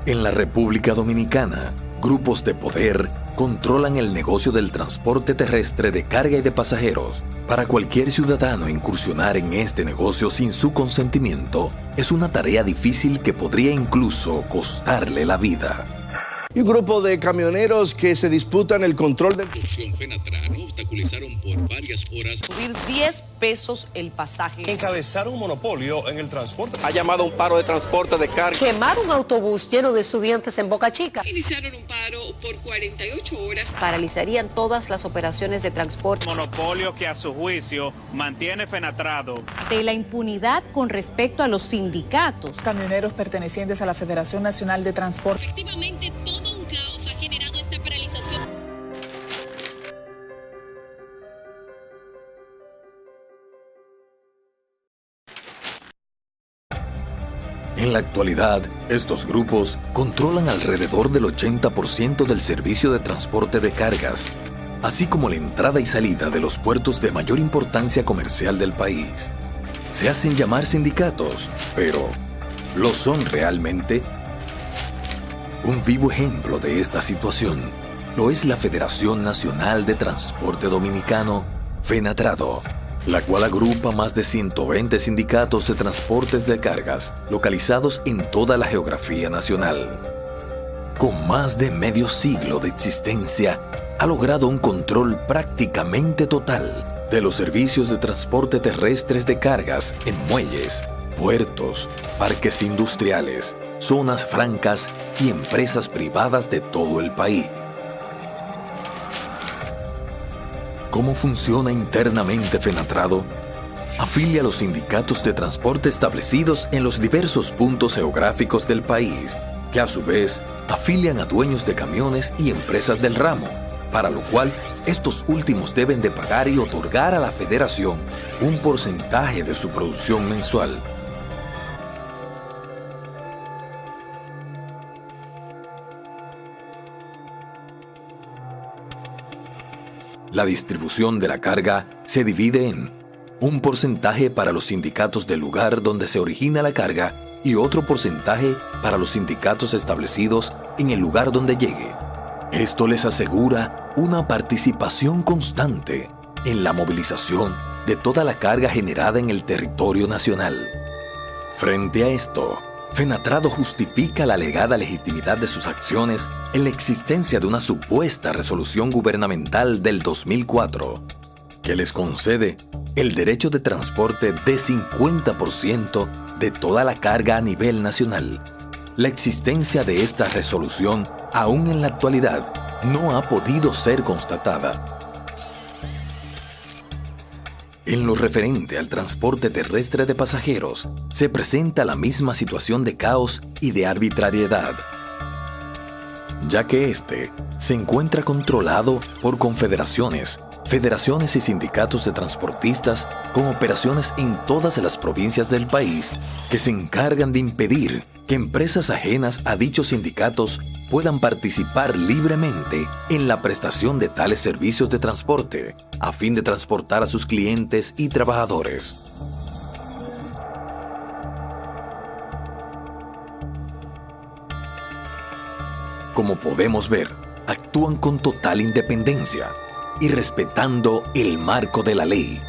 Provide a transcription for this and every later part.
En la República Dominicana, grupos de poder controlan el negocio del transporte terrestre de carga y de pasajeros. Para cualquier ciudadano incursionar en este negocio sin su consentimiento es una tarea difícil que podría incluso costarle la vida. Y un grupo de camioneros que se disputan el control del Opción Fenatrano obstaculizaron por varias horas. Subir 10 pesos el pasaje. Encabezar un monopolio en el transporte. Ha llamado a un paro de transporte de carga. Quemar un autobús lleno de estudiantes en Boca Chica. Iniciaron un paro por 48 horas. Paralizarían todas las operaciones de transporte. Monopolio que a su juicio mantiene Fenatrano. De la impunidad con respecto a los sindicatos. Camioneros pertenecientes a la Federación Nacional de Transporte. Efectivamente, todo un caos ha generado esta paralización. En la actualidad, estos grupos controlan alrededor del 80% del servicio de transporte de cargas, así como la entrada y salida de los puertos de mayor importancia comercial del país. Se hacen llamar sindicatos, pero ¿lo son realmente? Un vivo ejemplo de esta situación lo es la Federación Nacional de Transporte Dominicano, Fenatrado, la cual agrupa más de 120 sindicatos de transportes de cargas localizados en toda la geografía nacional. Con más de medio siglo de existencia, ha logrado un control prácticamente total de los servicios de transporte terrestres de cargas en muelles, puertos, parques industriales, zonas francas y empresas privadas de todo el país. ¿Cómo funciona internamente Fenatrado? Afilia a los sindicatos de transporte establecidos en los diversos puntos geográficos del país, que a su vez afilian a dueños de camiones y empresas del ramo, para lo cual estos últimos deben de pagar y otorgar a la federación un porcentaje de su producción mensual. La distribución de la carga se divide en un porcentaje para los sindicatos del lugar donde se origina la carga y otro porcentaje para los sindicatos establecidos en el lugar donde llegue. Esto les asegura una participación constante en la movilización de toda la carga generada en el territorio nacional. Frente a esto, Fenatrado justifica la alegada legitimidad de sus acciones en la existencia de una supuesta resolución gubernamental del 2004, que les concede el derecho de transporte de 50% de toda la carga a nivel nacional. La existencia de esta resolución, aún en la actualidad, no ha podido ser constatada. En lo referente al transporte terrestre de pasajeros, se presenta la misma situación de caos y de arbitrariedad, ya que este se encuentra controlado por confederaciones, federaciones y sindicatos de transportistas con operaciones en todas las provincias del país que se encargan de impedir que empresas ajenas a dichos sindicatos puedan participar libremente en la prestación de tales servicios de transporte a fin de transportar a sus clientes y trabajadores. Como podemos ver, actúan con total independencia y respetando el marco de la ley.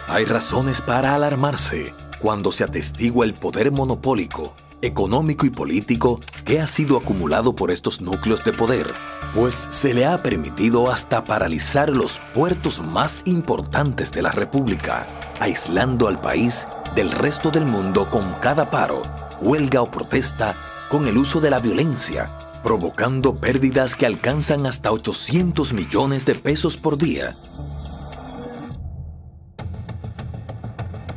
Hay razones para alarmarse cuando se atestigua el poder monopólico, económico y político que ha sido acumulado por estos núcleos de poder, pues se le ha permitido hasta paralizar los puertos más importantes de la República, aislando al país del resto del mundo con cada paro, huelga o protesta con el uso de la violencia, provocando pérdidas que alcanzan hasta 800 millones de pesos por día.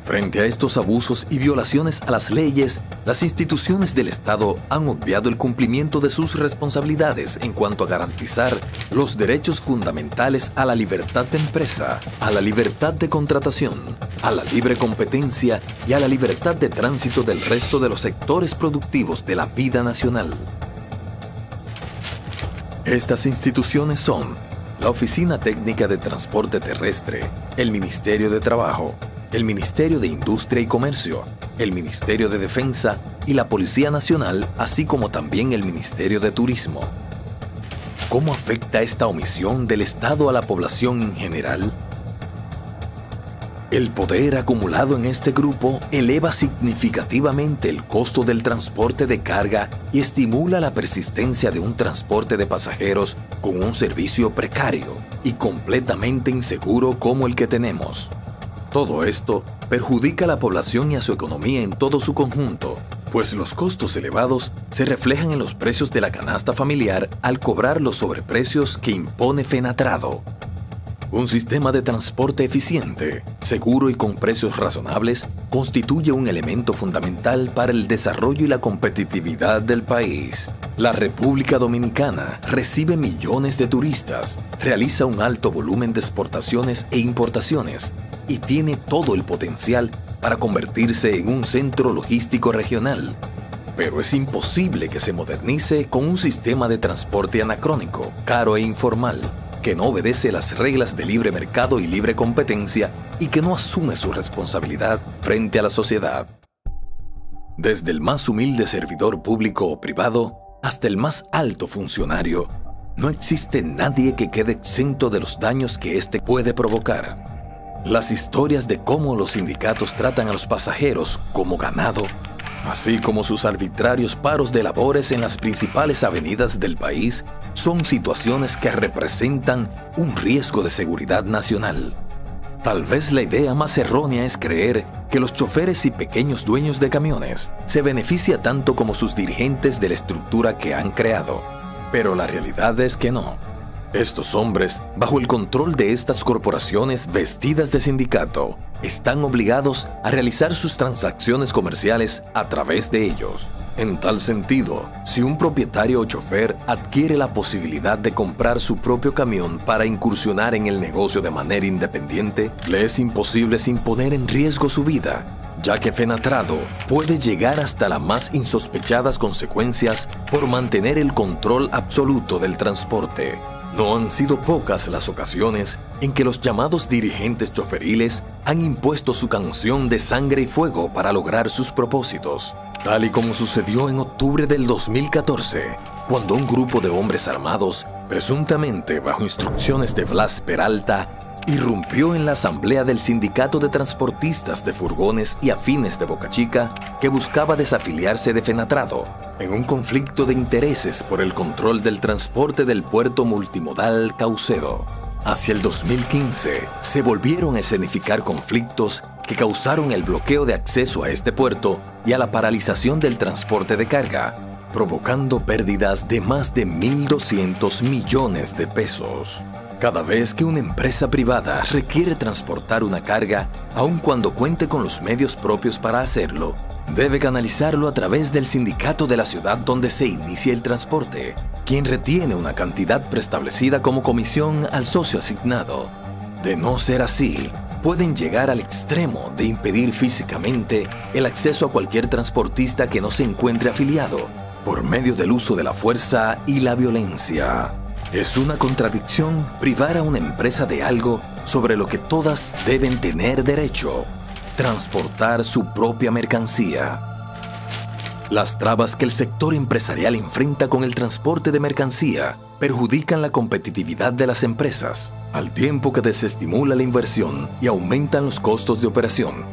Frente a estos abusos y violaciones a las leyes, las instituciones del Estado han obviado el cumplimiento de sus responsabilidades en cuanto a garantizar los derechos fundamentales a la libertad de empresa, a la libertad de contratación, a la libre competencia y a la libertad de tránsito del resto de los sectores productivos de la vida nacional. Estas instituciones son la Oficina Técnica de Transporte Terrestre, el Ministerio de Trabajo, el Ministerio de Industria y Comercio, el Ministerio de Defensa y la Policía Nacional, así como también el Ministerio de Turismo. ¿Cómo afecta esta omisión del Estado a la población en general? El poder acumulado en este grupo eleva significativamente el costo del transporte de carga y estimula la persistencia de un transporte de pasajeros con un servicio precario y completamente inseguro como el que tenemos. Todo esto perjudica a la población y a su economía en todo su conjunto, pues los costos elevados se reflejan en los precios de la canasta familiar al cobrar los sobreprecios que impone Fenatrado. Un sistema de transporte eficiente, seguro y con precios razonables constituye un elemento fundamental para el desarrollo y la competitividad del país. La República Dominicana recibe millones de turistas, realiza un alto volumen de exportaciones e importaciones y tiene todo el potencial para convertirse en un centro logístico regional. Pero es imposible que se modernice con un sistema de transporte anacrónico, caro e informal, que no obedece las reglas de libre mercado y libre competencia y que no asume su responsabilidad frente a la sociedad. Desde el más humilde servidor público o privado hasta el más alto funcionario, no existe nadie que quede exento de los daños que éste puede provocar. Las historias de cómo los sindicatos tratan a los pasajeros como ganado, así como sus arbitrarios paros de labores en las principales avenidas del país, son situaciones que representan un riesgo de seguridad nacional. Tal vez la idea más errónea es creer que los choferes y pequeños dueños de camiones se benefician tanto como sus dirigentes de la estructura que han creado. Pero la realidad es que no. Estos hombres, bajo el control de estas corporaciones vestidas de sindicato, están obligados a realizar sus transacciones comerciales a través de ellos. En tal sentido, si un propietario o chofer adquiere la posibilidad de comprar su propio camión para incursionar en el negocio de manera independiente, le es imposible sin poner en riesgo su vida, ya que Fenatrado puede llegar hasta las más insospechadas consecuencias por mantener el control absoluto del transporte. No han sido pocas las ocasiones en que los llamados dirigentes choferiles han impuesto su canción de sangre y fuego para lograr sus propósitos, tal y como sucedió en octubre del 2014, cuando un grupo de hombres armados, presuntamente bajo instrucciones de Blas Peralta, irrumpió en la asamblea del Sindicato de Transportistas de Furgones y Afines de Boca Chica, que buscaba desafiliarse de Fenatrado, en un conflicto de intereses por el control del transporte del puerto multimodal Caucedo. Hacia el 2015, se volvieron a escenificar conflictos que causaron el bloqueo de acceso a este puerto y a la paralización del transporte de carga, provocando pérdidas de más de 1.200 millones de pesos. Cada vez que una empresa privada requiere transportar una carga, aun cuando cuente con los medios propios para hacerlo, debe canalizarlo a través del sindicato de la ciudad donde se inicia el transporte, quien retiene una cantidad preestablecida como comisión al socio asignado. De no ser así, pueden llegar al extremo de impedir físicamente el acceso a cualquier transportista que no se encuentre afiliado, por medio del uso de la fuerza y la violencia. Es una contradicción privar a una empresa de algo sobre lo que todas deben tener derecho: transportar su propia mercancía. Las trabas que el sector empresarial enfrenta con el transporte de mercancía perjudican la competitividad de las empresas, al tiempo que desestimula la inversión y aumentan los costos de operación.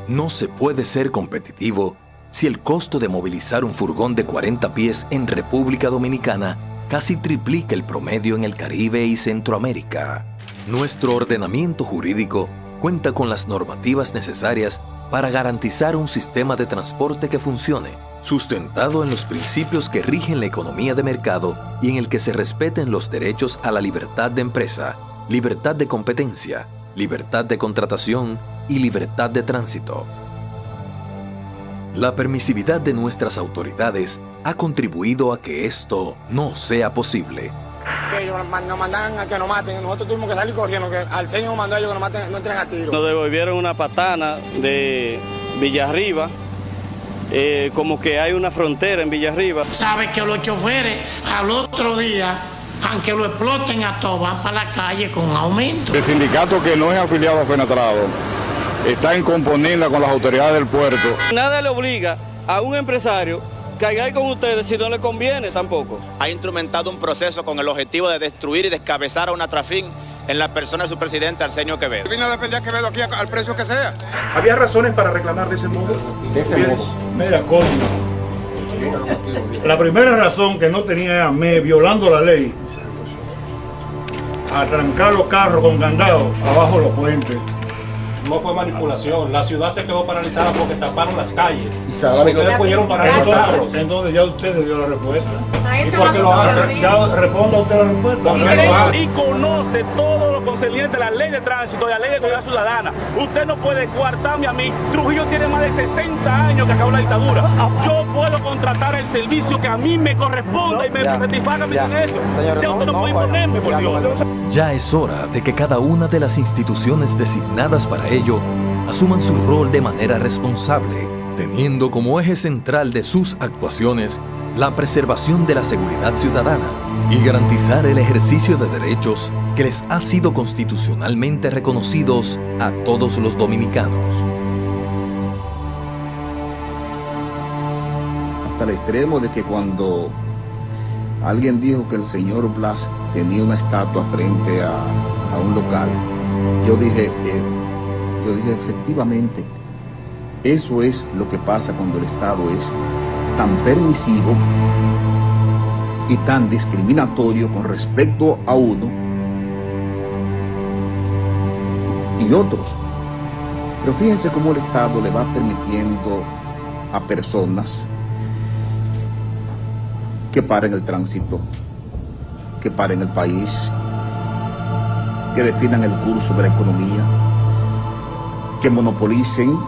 No se puede ser competitivo si el costo de movilizar un furgón de 40 pies en República Dominicana casi triplica el promedio en el Caribe y Centroamérica. Nuestro ordenamiento jurídico cuenta con las normativas necesarias para garantizar un sistema de transporte que funcione, sustentado en los principios que rigen la economía de mercado y en el que se respeten los derechos a la libertad de empresa, libertad de competencia, libertad de contratación y libertad de tránsito. La permisividad de nuestras autoridades ha contribuido a que esto no sea posible. Ellos nos mandan a que nos maten, nosotros tuvimos que salir corriendo, que al señor mandó a ellos que nos maten, no entren a tiro. Nos devolvieron una patana de Villarriba, como que hay una frontera en Villarriba. Sabe que los choferes al otro día, aunque lo exploten a todos, van para la calle con aumento. El sindicato que no es afiliado a Fenatrado está en componenda con las autoridades del puerto. Nada le obliga a un empresario caiga ahí con ustedes si no le conviene tampoco. Ha instrumentado un proceso con el objetivo de destruir y descabezar a una Trafin en la persona de su presidente Arsenio Quevedo. Vino a defender a Quevedo aquí al precio que sea. ¿Había razones para reclamar de ese modo? De ese modo. Mira, coño. La primera razón que no tenía me violando la ley, arrancar los carros con candados abajo los puentes. No fue manipulación, la ciudad se quedó paralizada porque taparon las calles. Y ustedes pudieron parar los carros. Entonces ya ustedes dio la respuesta. ¿Y por qué lo hacen? Ya responda usted la respuesta. Y conoce todo lo concerniente a la ley de tránsito y a la ley de seguridad ciudadana. Usted no puede coartarme a mí. Trujillo tiene más de 60 años que acabó la dictadura. Yo puedo contratar el servicio que a mí me corresponda y me satisfaga mi ingreso. Ya usted no puede imponerme, por Dios. Ya es hora de que cada una de las instituciones designadas para ello asuman su rol de manera responsable, teniendo como eje central de sus actuaciones la preservación de la seguridad ciudadana y garantizar el ejercicio de derechos que les ha sido constitucionalmente reconocidos a todos los dominicanos. Hasta el extremo de que cuando alguien dijo que el señor Blas tenía una estatua frente a un local, yo dije efectivamente, eso es lo que pasa cuando el Estado es tan permisivo y tan discriminatorio con respecto a uno y otros. Pero fíjense cómo el Estado le va permitiendo a personas que paren el tránsito, que paren el país, que definan el curso de la economía, que monopolicen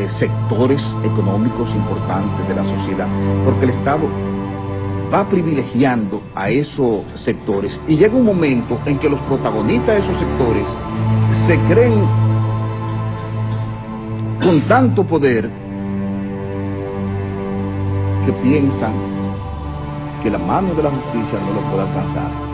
sectores económicos importantes de la sociedad, porque el Estado va privilegiando a esos sectores y llega un momento en que los protagonistas de esos sectores se creen con tanto poder que piensan que la mano de la justicia no lo puede alcanzar.